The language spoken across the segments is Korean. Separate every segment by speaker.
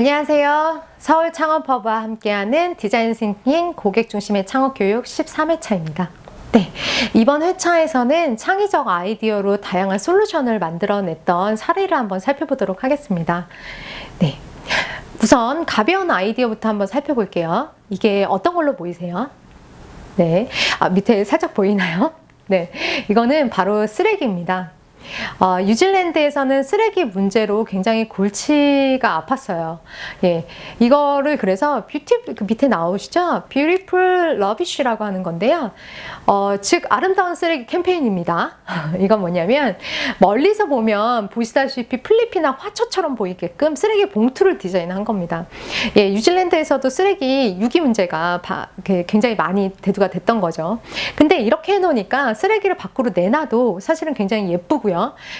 Speaker 1: 안녕하세요. 서울 창업허브와 함께하는 디자인 싱킹 고객 중심의 창업교육 13회차입니다. 네, 이번 회차에서는 창의적 아이디어로 다양한 솔루션을 만들어냈던 사례를 한번 살펴보도록 하겠습니다. 네, 우선 가벼운 아이디어부터 한번 살펴볼게요. 이게 어떤 걸로 보이세요? 네, 밑에 살짝 보이나요? 네, 이거는 바로 쓰레기입니다. 뉴질랜드에서는 쓰레기 문제로 굉장히 골치가 아팠어요. 예, 이거를 그래서 그 밑에 나오시죠? Beautiful Rubbish라고 하는 건데요. 즉 아름다운 쓰레기 캠페인입니다. 이건 뭐냐면 멀리서 보면 보시다시피 플리피나 화초처럼 보이게끔 쓰레기 봉투를 디자인한 겁니다. 예, 뉴질랜드에서도 쓰레기 유기 문제가 굉장히 많이 대두가 됐던 거죠. 근데 이렇게 해놓으니까 쓰레기를 밖으로 내놔도 사실은 굉장히 예쁘고요.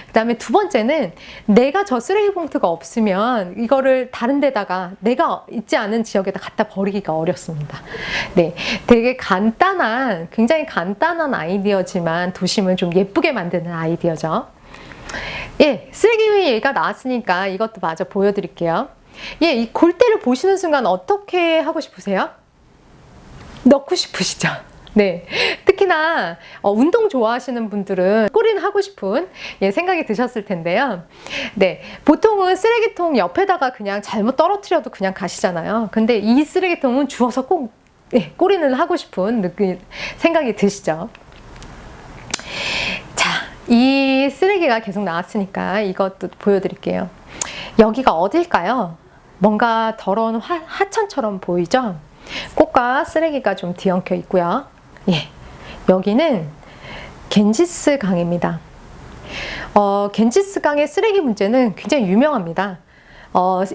Speaker 1: 그 다음에 두 번째는 내가 저 쓰레기 봉투가 없으면 이거를 다른 데다가 내가 있지 않은 지역에다 갖다 버리기가 어렵습니다. 네, 되게 간단한, 굉장히 간단한 아이디어지만 도심을 좀 예쁘게 만드는 아이디어죠. 예, 쓰레기 얘기가 나왔으니까 이것도 마저 보여드릴게요. 예, 이 골대를 보시는 순간 어떻게 하고 싶으세요? 넣고 싶으시죠? 네, 특히나 운동 좋아하시는 분들은 골인 하고 싶은 생각이 드셨을 텐데요. 네, 보통은 쓰레기통 옆에다가 그냥 잘못 떨어뜨려도 그냥 가시잖아요. 근데 이 쓰레기통은 주워서 꼭 골인을 하고 싶은 생각이 드시죠. 자, 이 쓰레기가 계속 나왔으니까 이것도 보여드릴게요. 여기가 어딜까요? 뭔가 더러운 하천처럼 보이죠? 꽃과 쓰레기가 좀 뒤엉켜 있고요. 예, 여기는 겐지스 강입니다. 겐지스 강의 쓰레기 문제는 굉장히 유명합니다.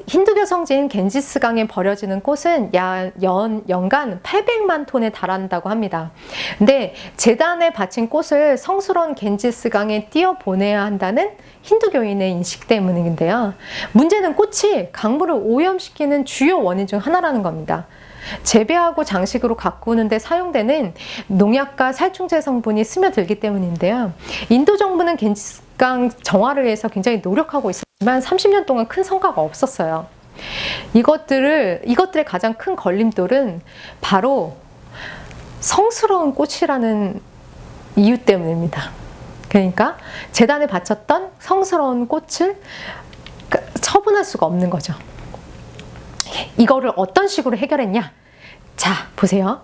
Speaker 1: 힌두교 성지인 겐지스 강에 버려지는 꽃은 연간 800만 톤에 달한다고 합니다. 근데 재단에 바친 꽃을 성스러운 겐지스 강에 띄어보내야 한다는 힌두교인의 인식 때문인데요. 문제는 꽃이 강물을 오염시키는 주요 원인 중 하나라는 겁니다. 재배하고 장식으로 가꾸는 데 사용되는 농약과 살충제 성분이 스며들기 때문인데요. 인도 정부는 겐지스강 정화를 위해서 굉장히 노력하고 있었지만 30년 동안 큰 성과가 없었어요. 이것들의 가장 큰 걸림돌은 바로 성스러운 꽃이라는 이유 때문입니다. 그러니까 재단에 바쳤던 성스러운 꽃을 처분할 수가 없는 거죠. 이거를 어떤 식으로 해결했냐? 자, 보세요.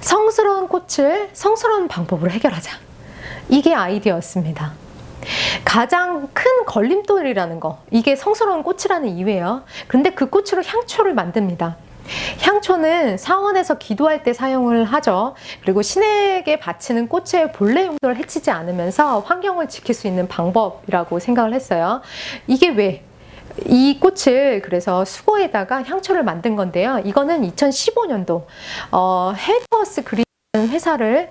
Speaker 1: 성스러운 꽃을 성스러운 방법으로 해결하자. 이게 아이디어였습니다. 가장 큰 걸림돌이라는 거, 이게 성스러운 꽃이라는 이유예요. 근데 그 꽃으로 향초를 만듭니다. 향초는 사원에서 기도할 때 사용을 하죠. 그리고 신에게 바치는 꽃의 본래 용도를 해치지 않으면서 환경을 지킬 수 있는 방법이라고 생각을 했어요. 이게 왜? 이 꽃을 그래서 수거에다가 향초를 만든 건데요. 이거는 2015년도 헬퍼스 그린 회사를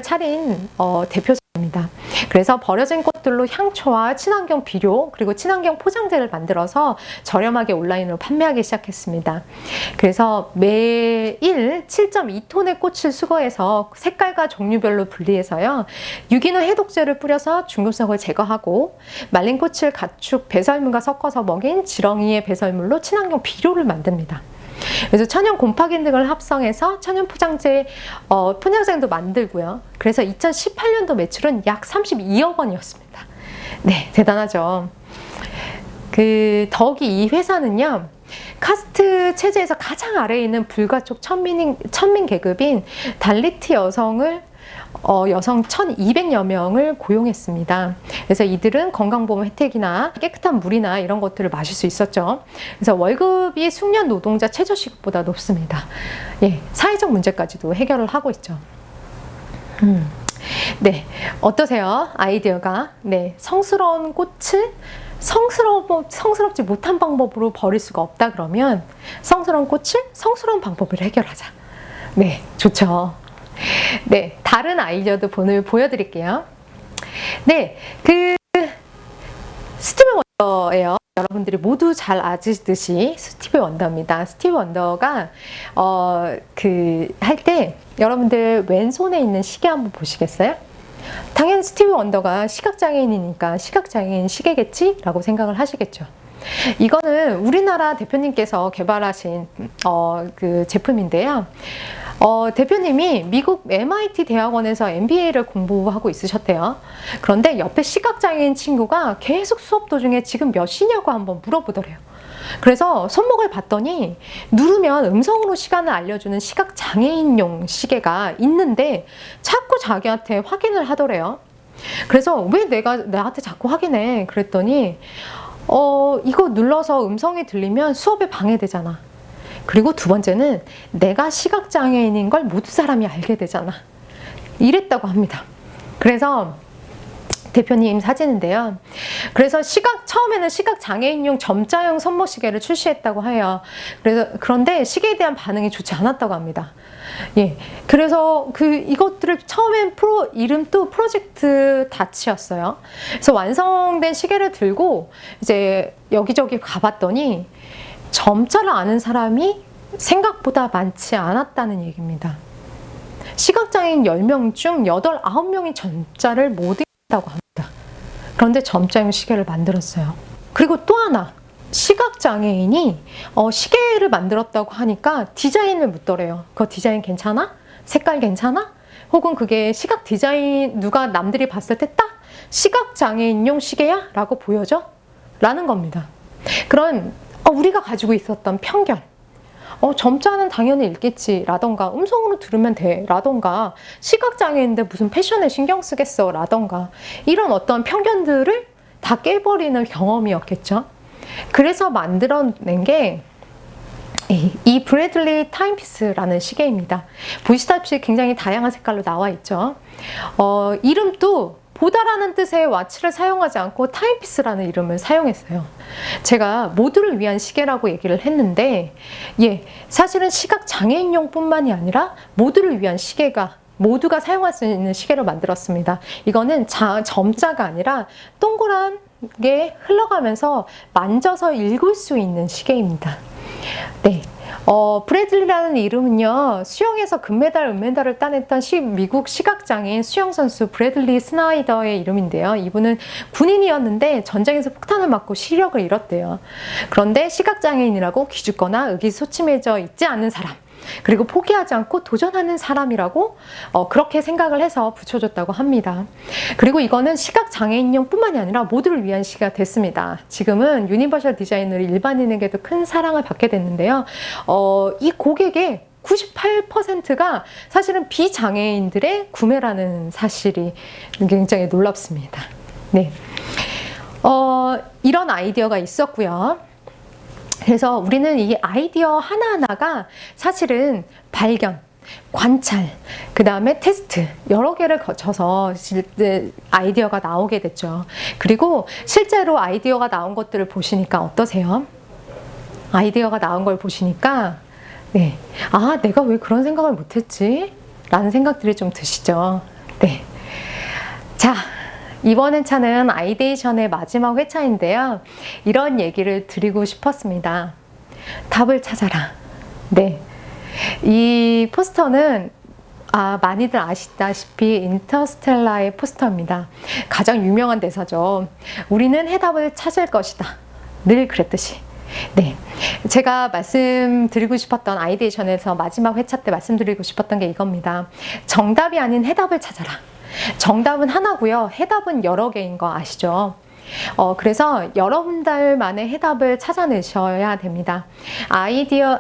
Speaker 1: 차린 대표자입니다. 그래서 버려진 꽃들로 향초와 친환경 비료 그리고 친환경 포장재를 만들어서 저렴하게 온라인으로 판매하기 시작했습니다. 그래서 매일 7.2톤의 꽃을 수거해서 색깔과 종류별로 분리해서요. 유기농 해독제를 뿌려서 중금속을 제거하고 말린 꽃을 가축 배설물과 섞어서 먹인 지렁이의 배설물로 친환경 비료를 만듭니다. 그래서 천연 곰팡이 등을 합성해서 천연 포장재도 만들고요. 그래서 2018년도 매출은 약 32억 원이었습니다. 네, 대단하죠. 더욱이 이 회사는요, 카스트 체제에서 가장 아래에 있는 불가촉 천민 계급인 달리트 여성 1,200여 명을 고용했습니다. 그래서 이들은 건강보험 혜택이나 깨끗한 물이나 이런 것들을 마실 수 있었죠. 그래서 월급이 숙련 노동자 최저시급보다 높습니다. 예, 사회적 문제까지도 해결을 하고 있죠. 네, 어떠세요? 아이디어가. 네, 성스러운 꽃을 성스럽지 못한 방법으로 버릴 수가 없다 그러면 성스러운 꽃을 성스러운 방법으로 해결하자. 네, 좋죠. 네, 다른 아이디어도 보여드릴게요. 네, 스티브 원더예요. 여러분들이 모두 잘 아시듯이 스티브 원더입니다. 스티브 원더가 할 때 여러분들 왼손에 있는 시계 한번 보시겠어요? 당연히 스티브 원더가 시각장애인이니까 시각장애인 시계겠지? 라고 생각을 하시겠죠. 이거는 우리나라 대표님께서 개발하신 그 제품인데요. 대표님이 미국 MIT 대학원에서 MBA를 공부하고 있으셨대요. 그런데 옆에 시각장애인 친구가 계속 수업 도중에 지금 몇 시냐고 한번 물어보더래요. 그래서 손목을 봤더니 누르면 음성으로 시간을 알려주는 시각장애인용 시계가 있는데 자꾸 자기한테 확인을 하더래요. 그래서 왜 나한테 자꾸 확인해? 그랬더니 이거 눌러서 음성이 들리면 수업에 방해되잖아. 그리고 두 번째는 내가 시각장애인인 걸 모든 사람이 알게 되잖아. 이랬다고 합니다. 그래서 대표님 사진인데요. 그래서 처음에는 시각장애인용 점자형 손목시계를 출시했다고 해요. 그런데 시계에 대한 반응이 좋지 않았다고 합니다. 예. 그래서 이것들을 처음엔 이름도 프로젝트 다치였어요. 그래서 완성된 시계를 들고 이제 여기저기 가봤더니 점자를 아는 사람이 생각보다 많지 않았다는 얘기입니다. 시각장애인 10명 중 8, 9명이 점자를 못 읽는다고 합니다. 그런데 점자형 시계를 만들었어요. 그리고 또 하나, 시각장애인이 시계를 만들었다고 하니까 디자인을 묻더래요. 그 디자인 괜찮아? 색깔 괜찮아? 혹은 그게 시각 디자인 누가 남들이 봤을 때 딱 시각장애인용 시계야? 라고 보여져? 라는 겁니다. 그런 우리가 가지고 있었던 편견, 점자는 당연히 읽겠지 라던가, 음성으로 들으면 돼 라던가, 시각장애인데 무슨 패션에 신경 쓰겠어 라던가, 이런 어떤 편견들을 다 깨버리는 경험이었겠죠. 그래서 만들어낸 게 이 브래들리 타임피스라는 시계입니다. 보시다시피 굉장히 다양한 색깔로 나와 있죠. 이름도 보다라는 뜻의 와치를 사용하지 않고 타임피스라는 이름을 사용했어요. 제가 모두를 위한 시계라고 얘기를 했는데, 사실은 시각장애인용 뿐만이 아니라 모두를 위한 시계가, 모두가 사용할 수 있는 시계를 만들었습니다. 이거는 점자가 아니라 동그란 게 흘러가면서 만져서 읽을 수 있는 시계입니다. 네. 브래들리라는 이름은요, 수영에서 금메달, 은메달을 따냈던 미국 시각장애인 수영선수 브래들리 스나이더의 이름인데요. 이분은 군인이었는데 전쟁에서 폭탄을 맞고 시력을 잃었대요. 그런데 시각장애인이라고 기죽거나 의기소침해져 있지 않는 사람, 그리고 포기하지 않고 도전하는 사람이라고 그렇게 생각을 해서 붙여줬다고 합니다. 그리고 이거는 시각장애인용 뿐만이 아니라 모두를 위한 시계가 됐습니다. 지금은 유니버셜 디자인으로 일반인에게도 큰 사랑을 받게 됐는데요. 이 고객의 98%가 사실은 비장애인들의 구매라는 사실이 굉장히 놀랍습니다. 네. 이런 아이디어가 있었고요. 그래서 우리는 이 아이디어 하나하나가 사실은 발견, 관찰, 그 다음에 테스트 여러 개를 거쳐서 아이디어가 나오게 됐죠. 그리고 실제로 아이디어가 나온 것들을 보시니까 어떠세요? 아이디어가 나온 걸 보시니까 내가 왜 그런 생각을 못했지? 라는 생각들이 좀 드시죠. 네. 자, 이번 회차는 아이데이션의 마지막 회차인데요. 이런 얘기를 드리고 싶었습니다. 답을 찾아라. 네. 이 포스터는 많이들 아시다시피 인터스텔라의 포스터입니다. 가장 유명한 대사죠. 우리는 해답을 찾을 것이다. 늘 그랬듯이. 네. 제가 말씀드리고 싶었던 아이데이션에서 마지막 회차 때 말씀드리고 싶었던 게 이겁니다. 정답이 아닌 해답을 찾아라. 정답은 하나고요. 해답은 여러 개인 거 아시죠? 그래서 여러분들만의 해답을 찾아내셔야 됩니다.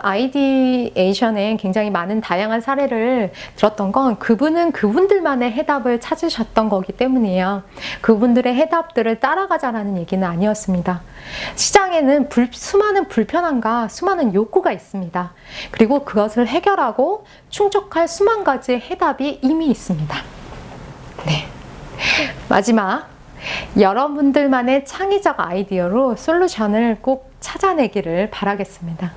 Speaker 1: 아이디에이션에 굉장히 많은 다양한 사례를 들었던 건 그분은 그분들만의 해답을 찾으셨던 거기 때문이에요. 그분들의 해답들을 따라가자라는 얘기는 아니었습니다. 시장에는 수많은 불편함과 수많은 욕구가 있습니다. 그리고 그것을 해결하고 충족할 수만 가지의 해답이 이미 있습니다. 네. 마지막, 여러분들만의 창의적 아이디어로 솔루션을 꼭 찾아내기를 바라겠습니다.